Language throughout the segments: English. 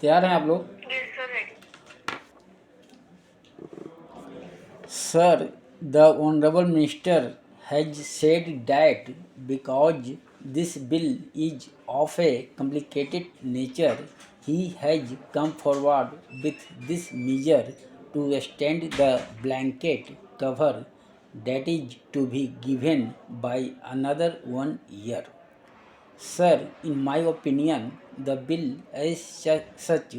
तैयार हैं आप लोग? Sir, the Honorable Minister has said that because this bill is of a complicated nature, he has come forward with this measure to extend the blanket cover that is to be given by another 1 year. Sir, in my opinion, the bill as such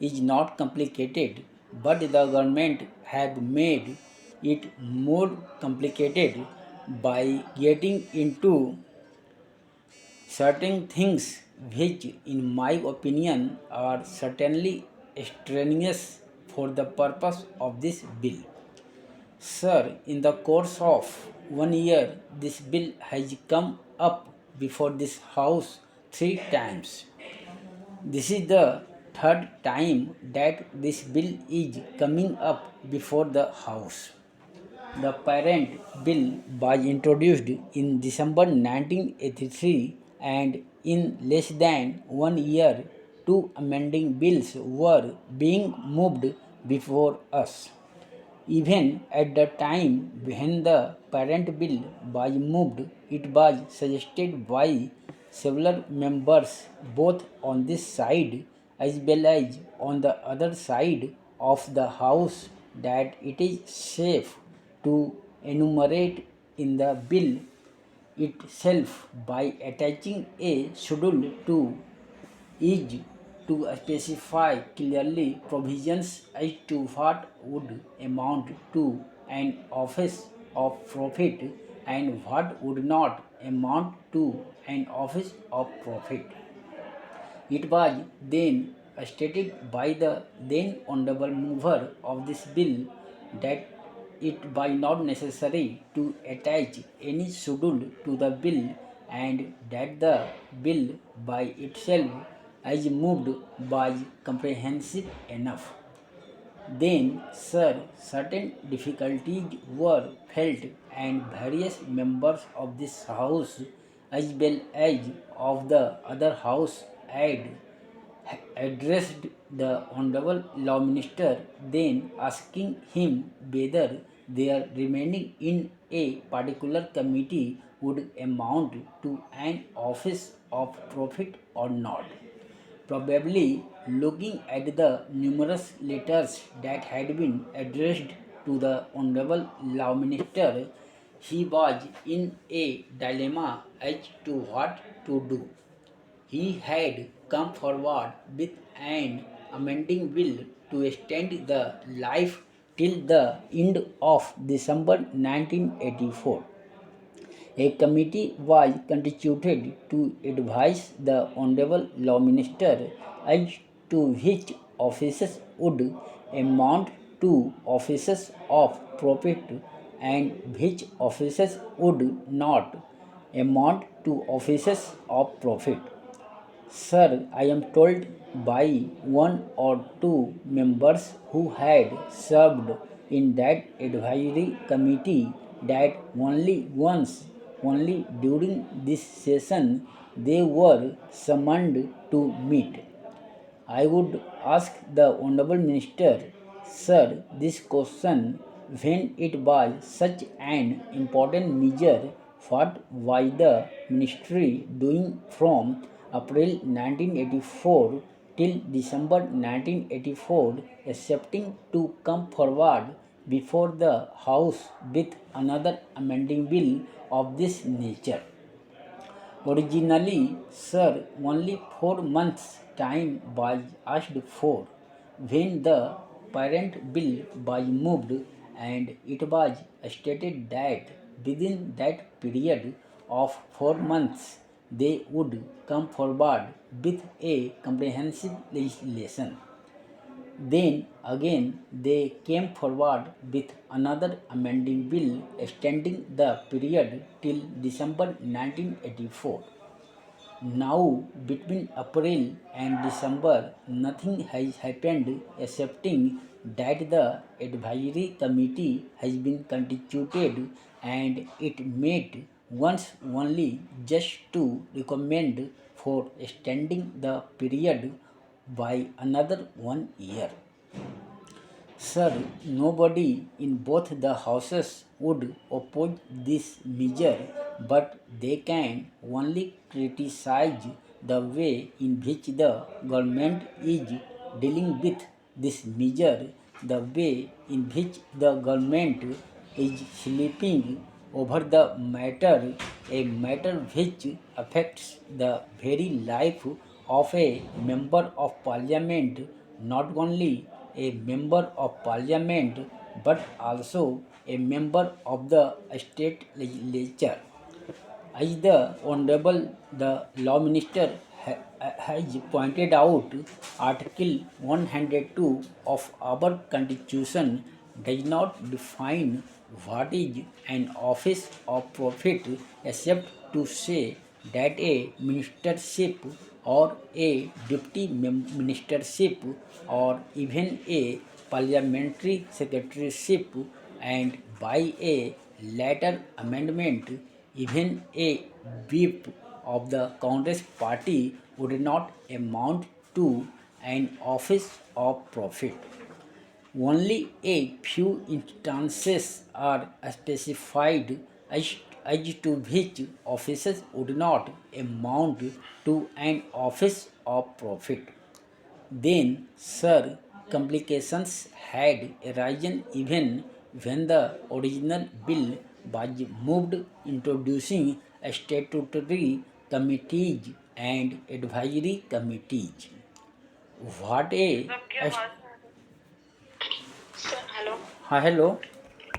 is not complicated, but the government have made it more complicated by getting into certain things which, in my opinion, are certainly extraneous for the purpose of this bill. Sir, in the course of 1 year, this bill has come up before this House 3 times. This is the third time that this bill is coming up before the House. The parent bill was introduced in December 1983, and in less than 1 year, two amending bills were being moved before us. Even at the time when the parent bill was moved, it was suggested by several members both on this side as well as on the other side of the House that it is safe to enumerate in the bill itself by attaching a schedule to is to specify clearly provisions as to what would amount to an office of profit and what would not amount to an office of profit. It was then stated by the then honorable mover of this bill that it was not necessary to attach any schedule to the bill and that the bill by itself as moved was comprehensive enough. Then, sir, certain difficulties were felt, and various members of this house, as well as of the other house, had addressed the Honorable Law Minister, then asking him whether their remaining in a particular committee would amount to an office of profit or not. Probably looking at the numerous letters that had been addressed to the Honorable Law Minister, he was in a dilemma as to what to do. He had come forward with an amending bill to extend the life till the end of December 1984. A committee was constituted to advise the Honorable Law Minister as to which offices would amount to offices of profit and which offices would not amount to offices of profit. Sir, I am told by one or two members who had served in that advisory committee that only once, only during this session, they were summoned to meet. I would ask the Honorable Minister, Sir, this question: when it was such an important measure, what was the Ministry doing from April 1984 till December 1984, accepting to come forward before the House with another amending bill of this nature? Originally, sir, only 4 months' time was asked for when the parent bill was moved, and it was stated that within that period of 4 months they would come forward with a comprehensive legislation. Then again they came forward with another amending bill extending the period till December 1984. Now, between April and December, nothing has happened excepting that the advisory committee has been constituted and it met once only just to recommend for extending the period by another 1 year. Sir, nobody in both the houses would oppose this measure, but they can only criticize the way in which the government is dealing with this measure, the way in which the government is sleeping over the matter, a matter which affects the very life of a member of parliament, not only a member of parliament but also a member of the state legislature. As the Honorable the Law Minister has pointed out, Article 102 of our Constitution does not define what is an office of profit except to say that a ministership or a deputy ministership or even a parliamentary secretaryship, and by a later amendment even a whip of the Congress party would not amount to an office of profit. Only a few instances are specified as to which offices would not amount to an office of profit. Then, sir, complications had arisen even when the original bill was moved, introducing statutory committees and advisory committees. What a, आपकी आवाज आ रही है। Sir hello. हाँ hello.